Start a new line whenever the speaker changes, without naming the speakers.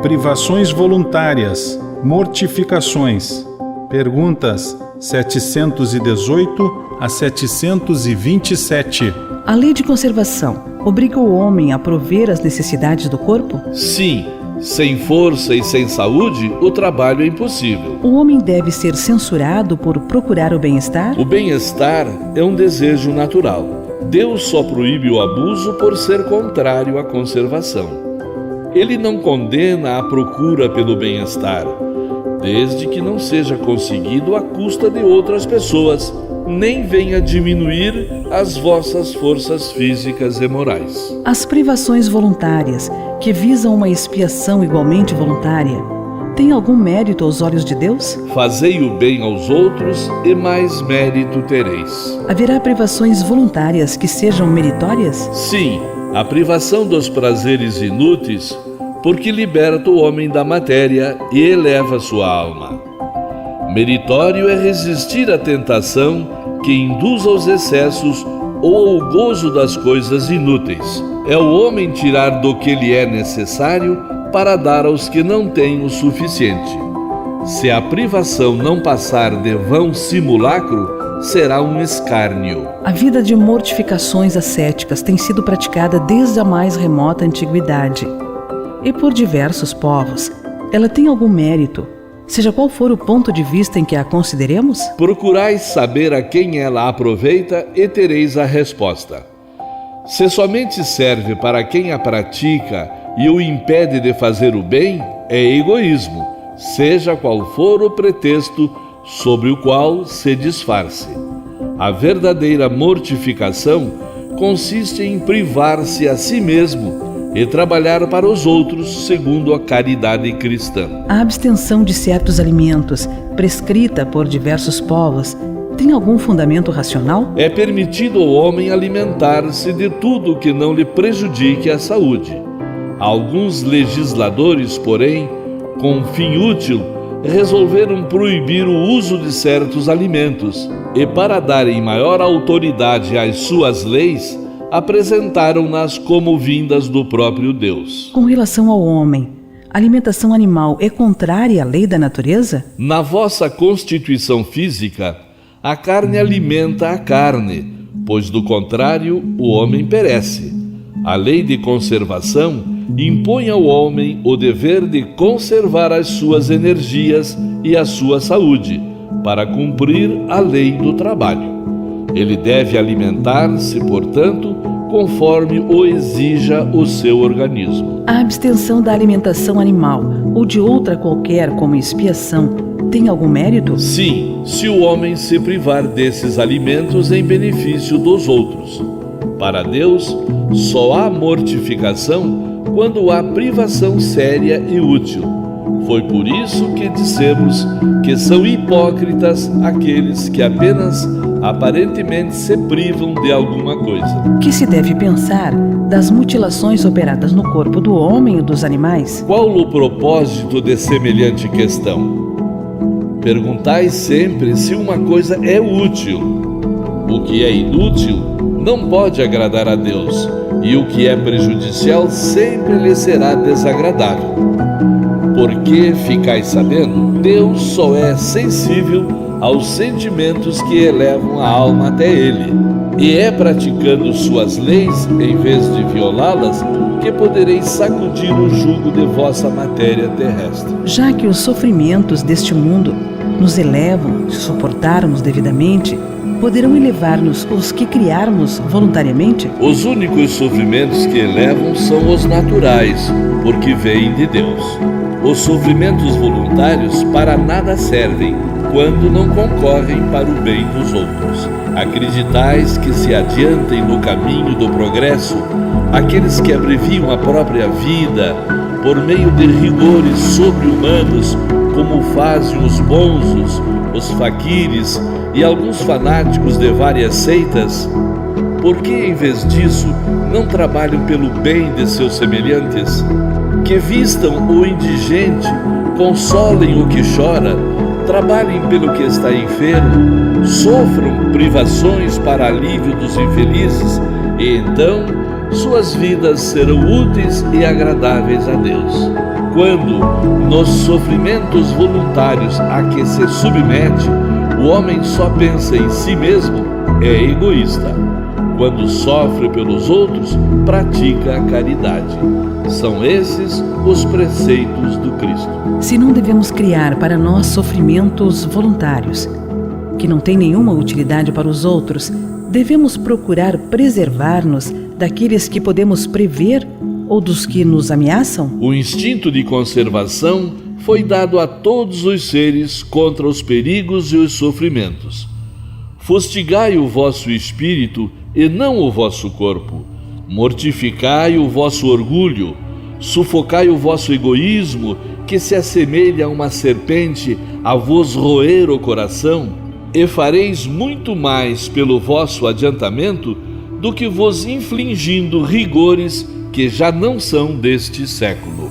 Privações voluntárias, mortificações. Perguntas 718 a 727.
A lei de conservação obriga o homem a prover as necessidades do corpo?
Sim, sem força e sem saúde, o trabalho é impossível.
O homem deve ser censurado por procurar o bem-estar?
O bem-estar é um desejo natural. Deus só proíbe o abuso por ser contrário à conservação. Ele não condena a procura pelo bem-estar, desde que não seja conseguido à custa de outras pessoas, nem venha diminuir as vossas forças físicas e morais.
As privações voluntárias, que visam uma expiação igualmente voluntária, têm algum mérito aos olhos de Deus?
Fazei o bem aos outros e mais mérito tereis.
Haverá privações voluntárias que sejam meritórias?
Sim, a privação dos prazeres inúteis, porque liberta o homem da matéria e eleva sua alma. Meritório é resistir à tentação que induz aos excessos ou ao gozo das coisas inúteis. É o homem tirar do que lhe é necessário para dar aos que não têm o suficiente. Se a privação não passar de vão simulacro, será um escárnio.
A vida de mortificações ascéticas tem sido praticada desde a mais remota antiguidade. E por diversos povos, ela tem algum mérito, seja qual for o ponto de vista em que a consideremos?
Procurais saber a quem ela aproveita e tereis a resposta. Se somente serve para quem a pratica e o impede de fazer o bem, é egoísmo, seja qual for o pretexto sobre o qual se disfarce. A verdadeira mortificação consiste em privar-se a si mesmo e trabalhar para os outros segundo a caridade cristã.
A abstenção de certos alimentos, prescrita por diversos povos, tem algum fundamento racional?
É permitido ao homem alimentar-se de tudo que não lhe prejudique a saúde. Alguns legisladores, porém, com fim útil, resolveram proibir o uso de certos alimentos e, para darem maior autoridade às suas leis, apresentaram-nas como vindas do próprio Deus.
Com relação ao homem, a alimentação animal é contrária à lei da natureza?
Na vossa constituição física, a carne alimenta a carne, pois do contrário o homem perece. A lei de conservação impõe ao homem o dever de conservar as suas energias e a sua saúde, para cumprir a lei do trabalho. Ele deve alimentar-se, portanto, conforme o exija o seu organismo.
A abstenção da alimentação animal ou de outra qualquer como expiação tem algum mérito?
Sim, se o homem se privar desses alimentos em benefício dos outros. Para Deus, só há mortificação quando há privação séria e útil. Foi por isso que dissemos que são hipócritas aqueles que apenas aparentemente se privam de alguma coisa.
Que se deve pensar das mutilações operadas no corpo do homem e dos animais?
Qual o propósito de semelhante questão? Perguntai sempre se uma coisa é útil. O que é inútil não pode agradar a Deus, e o que é prejudicial sempre lhe será desagradável. Porque, ficais sabendo, Deus só é sensível aos sentimentos que elevam a alma até Ele, e é praticando suas leis, em vez de violá-las, que podereis sacudir o jugo de vossa matéria terrestre.
Já que os sofrimentos deste mundo nos elevam, se suportarmos devidamente, poderão elevar-nos os que criarmos voluntariamente?
Os únicos sofrimentos que elevam são os naturais, porque vêm de Deus. Os sofrimentos voluntários para nada servem, quando não concorrem para o bem dos outros. Acreditais que se adiantem no caminho do progresso aqueles que abreviam a própria vida por meio de rigores sobre-humanos, como fazem os bonzos, os faquires e alguns fanáticos de várias seitas? Por que, em vez disso, não trabalham pelo bem de seus semelhantes? Que vistam o indigente, consolem o que chora, trabalhem pelo que está enfermo, sofram privações para alívio dos infelizes, e então suas vidas serão úteis e agradáveis a Deus. quando, nos sofrimentos voluntários a que se submete, o homem só pensa em si mesmo, é egoísta. Quando sofre pelos outros, pratica a caridade. São esses os preceitos do Cristo.
Se não devemos criar para nós sofrimentos voluntários, que não têm nenhuma utilidade para os outros, devemos procurar preservar-nos daqueles que podemos prever ou dos que nos ameaçam?
O instinto de conservação foi dado a todos os seres contra os perigos e os sofrimentos. Fustigai o vosso espírito e não o vosso corpo. Mortificai o vosso orgulho. Sufocai o vosso egoísmo, que se assemelha a uma serpente a vos roer o coração, e fareis muito mais pelo vosso adiantamento do que vos infligindo rigores que já não são deste século.